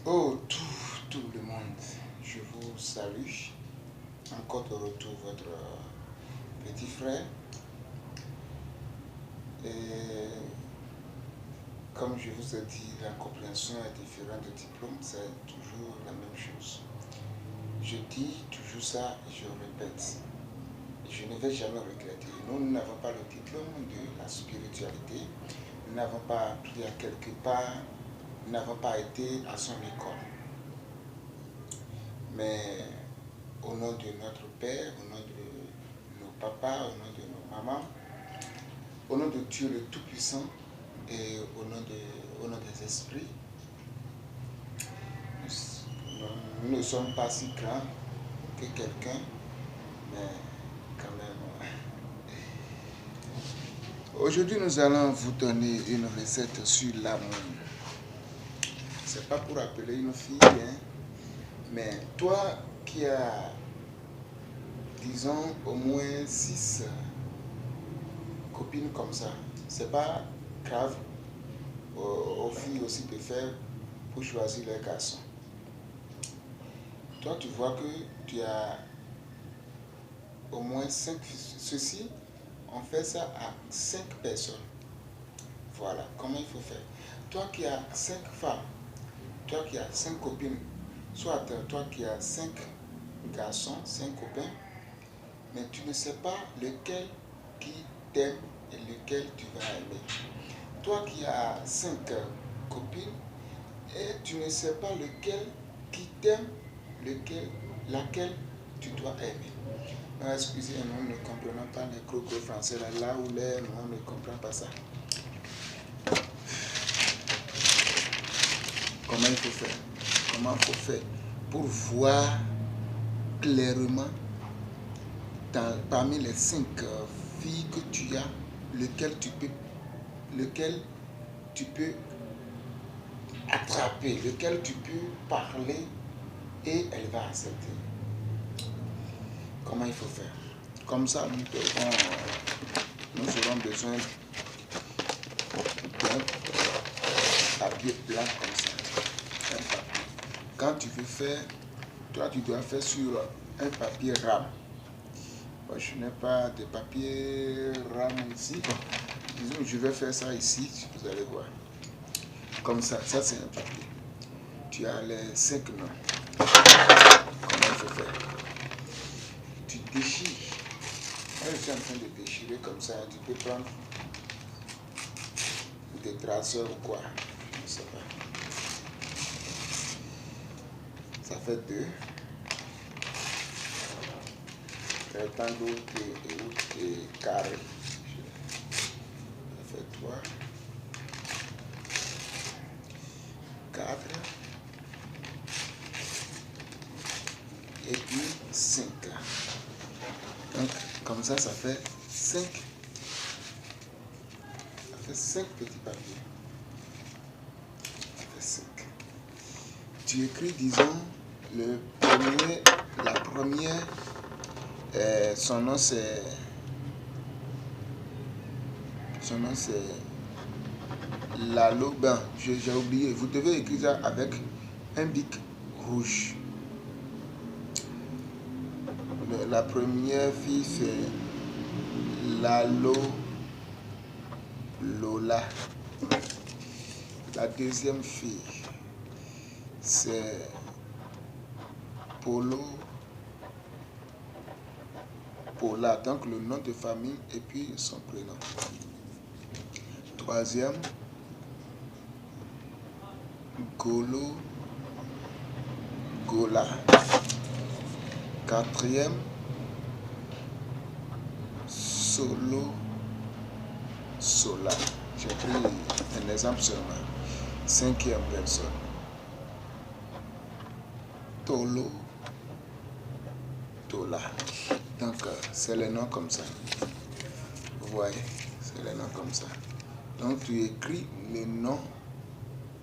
Oh, tout le monde, je vous salue. Encore de retour, votre petit frère. Et comme je vous ai dit, la compréhension est différente de diplôme, c'est toujours la même chose. Je dis toujours ça et je répète. Je ne vais jamais regretter. Nous n'avons pas le diplôme de la spiritualité. Nous n'avons pas appris à quelque part. Nous n'avons pas été à son école. Mais au nom de notre Père, au nom de nos papas, au nom de nos mamans, au nom de Dieu le Tout-Puissant et au nom des esprits, nous ne sommes pas si grands que quelqu'un, mais quand même. Aujourd'hui, nous allons vous donner une recette sur l'amour. C'est pas pour appeler une fille, hein, mais toi qui as, disons, au moins 6 copines comme ça, c'est pas grave aux filles aussi de faire pour choisir les garçons. Toi, tu vois que tu as au moins 5 ceci, on fait ça à 5 personnes. Voilà comment il faut faire. Toi qui as 5 femmes, toi qui as 5 copines, soit toi qui as 5 garçons, 5 copains, mais tu ne sais pas lequel qui t'aime et lequel tu vas aimer. Toi qui as 5 copines et tu ne sais pas lequel qui t'aime, laquelle tu dois aimer. Excusez, nous ne comprenons pas les gros français là où les on ne comprend pas ça. Comment il faut faire? Comment il faut faire pour voir clairement parmi les 5 filles que tu as, lequel tu peux attraper, lequel tu peux parler et elle va accepter. Comment il faut faire? Comme ça, nous aurons besoin d'un papier blanc comme ça. Quand tu veux faire, toi tu dois faire sur un papier rame. Moi, je n'ai pas de papier rame ici. Disons, je vais faire ça ici, vous allez voir. Comme ça c'est un papier. Tu as les 5 noms. Comment il faut faire? Tu déchires. Moi, je suis en train de déchirer comme ça. Tu peux prendre des traceurs ou quoi. Je ne sais pas. Ça fait 2. Rectangle et carré. Ça fait 3. 4. Et puis 5. Donc, comme ça fait 5. Ça fait 5 petits papiers. Ça fait 5. Tu écris, disons, la première, son nom c'est Lalo. Ben, j'ai oublié. Vous devez écrire ça avec un bic rouge. La première fille c'est Lalo Lola. La deuxième fille c'est Polo Paula. Donc le nom de famille et puis son prénom. Troisième Golo Gola. Quatrième Solo Sola. J'ai pris un exemple seulement. Cinquième personne Tolo Tola. Donc c'est les noms comme ça. Vous voyez, c'est les noms comme ça. Donc tu écris les noms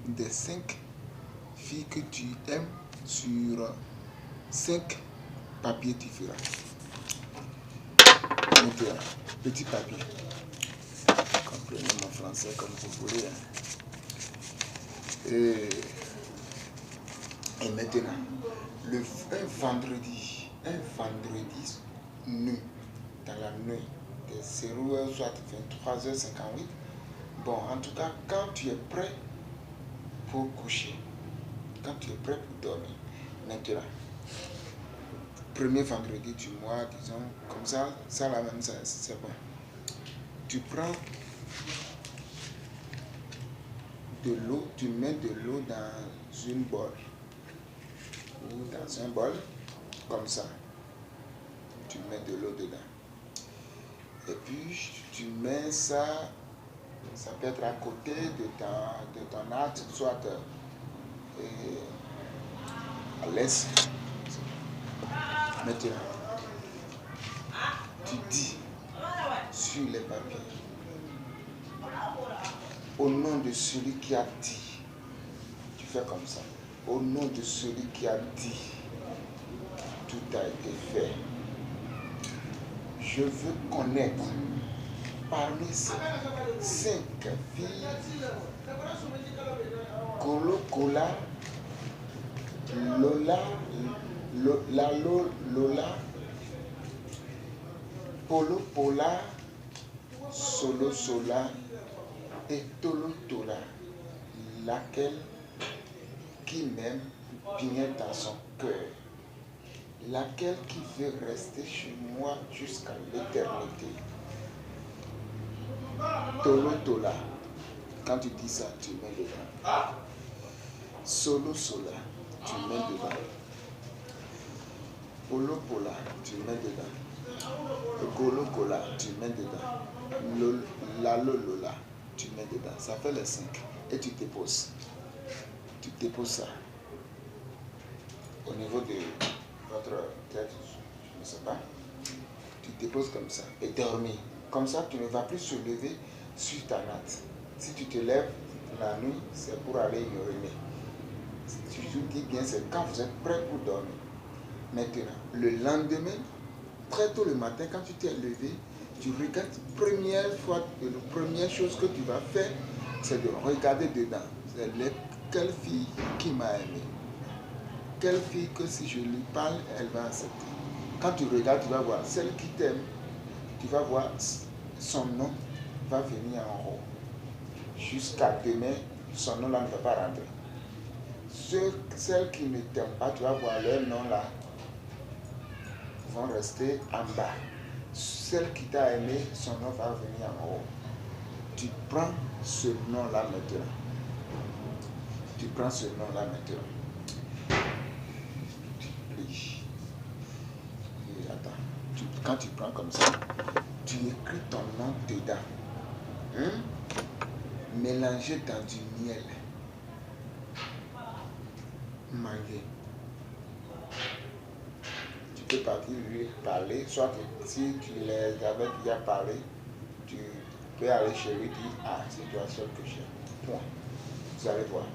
des 5 filles que tu aimes sur 5 papiers différents. Maintenant, petit papier. Comprenez mon français comme vous voulez. Hein. Et Et maintenant, un vendredi nuit, dans la nuit, de 0h soit 23h58. Bon, en tout cas, quand tu es prêt pour coucher, quand tu es prêt pour dormir, maintenant, premier vendredi du mois, disons, comme ça la même, c'est bon. Tu prends de l'eau, tu mets de l'eau dans une bol ou dans un bol, comme ça. Tu mets de l'eau dedans. Et puis, tu mets ça peut être à côté de ton artre, soit à l'est. Maintenant, tu dis sur les papiers, au nom de celui qui a dit, tu fais comme ça, au nom de celui qui a dit, tout a été fait. Je veux connaître parmi ces 5 filles, Colo, Cola, Lola, Lola, Polo, Pola, Solo, Sola et Tolo, Tola, laquelle qui m'aime bien dans son cœur, laquelle qui veut rester chez moi jusqu'à l'éternité. Tolo, Tola, quand tu dis ça, tu mets dedans. Solo, Sola, tu mets dedans. Polo, Pola, tu mets dedans. Golo, Gola, tu mets dedans. Lalo, Lola, tu mets dedans. Ça fait les 5. Et tu déposes. Tu déposes ça au niveau de votre tête, je ne sais pas. Tu déposes comme ça et dormir. Comme ça, tu ne vas plus se lever sur ta natte. Si tu te lèves la nuit, c'est pour aller uriner. Si tu dis bien, c'est quand vous êtes prêt pour dormir. Maintenant, le lendemain, très tôt le matin, quand tu t'es levé, tu regardes la première chose que tu vas faire, c'est de regarder dedans. C'est quelle fille qui m'a aimé. Quelle fille que si je lui parle, elle va accepter. Quand tu regardes, tu vas voir celle qui t'aime. Tu vas voir son nom va venir en haut. Jusqu'à demain, son nom là ne va pas rentrer. Celles qui ne t'aiment pas, tu vas voir leur nom là vont rester en bas. Celle qui t'a aimé, son nom va venir en haut. Tu prends ce nom-là maintenant. Tu prends ce nom-là maintenant. Tu plies. Et attends. Quand tu prends comme ça, tu écris ton nom dedans. Mélangé dans du miel. Manger. Tu peux partir lui parler, soit que si tu les avais déjà parlé, tu peux aller chez lui et dire, ah, c'est toi seul que j'aime. Point. Vous allez voir.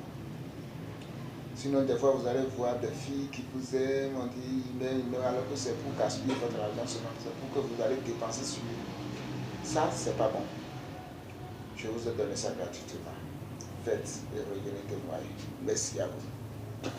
Sinon, des fois, vous allez voir des filles qui vous aiment, on dit, mais alors que c'est pour gaspiller votre argent seulement, c'est pour que vous allez dépenser sur lui. Ça, c'est pas bon. Je vous ai donné ça gratuitement. Faites et revenez témoigner. Merci à vous.